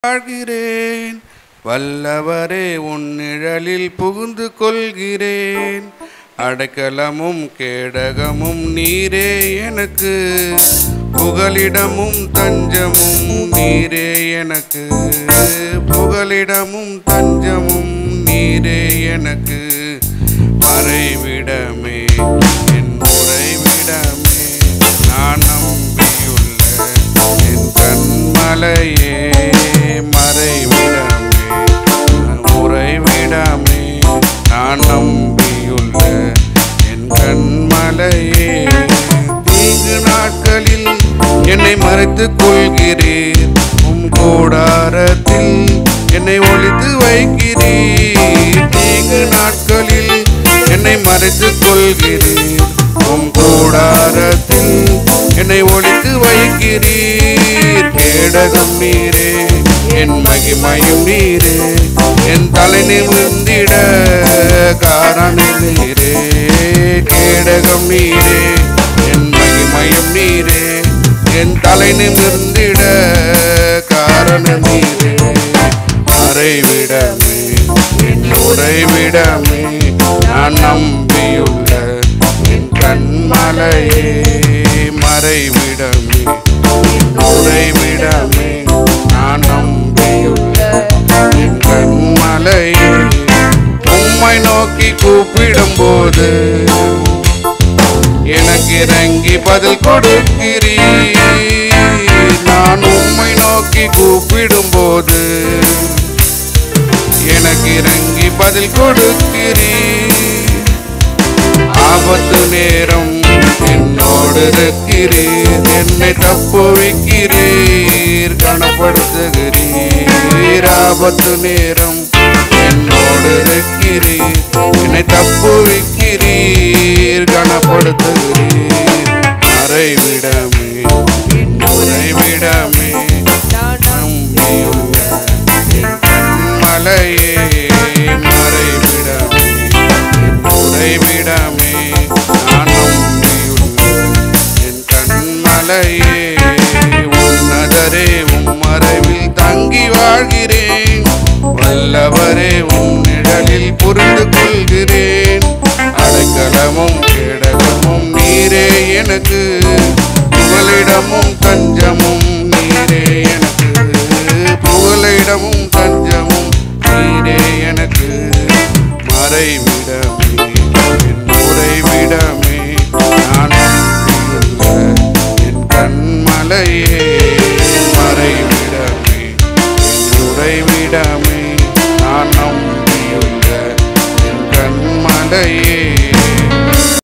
வாழ்கிறேன் வல்லவரே உன் நிழலில் புகுந்து கொள்கிறேன். அடைக்கலமும் கேடகமும் நீரே எனக்கு, புகலிடமும் தஞ்சமும் நீரே எனக்கு, புகலிடமும் தஞ்சமும் நீரே எனக்கு. மறைவிடமே என் உறைவிடமே, நான் நம்பியுள்ள என் கண்மலையே. மறைவிடமே உறைவிடமே, நான் நம்பியுள்ள என் கண்மலையே. தீங்கு நாட்களில் என்னை மறைத்துக் கொள்கிறீர், உம் கூடாரத்தில் என்னை ஒளித்து வைக்கிறீர். தீங்கு நாட்களில் என்னை மறைத்துக் கொள்கிறீர், உம் கூடாரத்தில் என்னை ஒளித்து வைக்கிறீர். கேடகம் நீரே என் மகிமையும் நீரே, என் தலை நிமிர்ந்திட காரணம் நீரே. கேடகம் நீரே என் மகிமையும் நீரே, என் தலை நிமிர்ந்திட காரணம் நீரே. மறைவிடமே என் உறைவிடமே, நான் நம்பியுள்ள என் கண்மலையே. மறைவிடமே உறைவிடமே, நான் நம்பியுள்ள என் கண்மலையே. உம்மை நோக்கி கூப்பிடும் போது எனக்கு இறங்கி பதில் கொடுக்கிறீர். நான் உம்மை நோக்கி கூப்பிடும் போது எனக்கு இறங்கி பதில் கொடுக்கிறீர். ஆபத்து நேரம் என்னோடு இருக்கிறீர், என்னை தப்புவிக்கிறீர், கனப்படுத்துகிறீர். ஆபத்து நேரம் என்னோடு இருக்கிறீர், என்னை தப்புவிக்கிறீர், கனப்படுத்துகிறீர். மறைவிடமே உறைவிடமே, நான் நம்பியுள்ள என் கண்மலையே. மறைவிடமே உறைவிடமே, நான் நம்பியுள்ள என் கண்மலையே. உன்னதரே உம் மறைவில் தங்கி வாழ்கிறேன், வல்லவரே உம் நிழலில் புரிந்து கொள்கிறேன். அடைக்கலமும் கேடகமும் நீரே எனக்கு, புகலிடமும் தஞ்சமும் நீரே எனக்கு, புகலிடமும் தஞ்சமும் நீரே எனக்கு. மறைவிடமே என் உறைவிடமே, நான் நம்பியுள்ள என் கண்மலையே. மறைவிடமே என் உறைவிடமே, நான் நம்பியுள்ள என் கண்மலையே.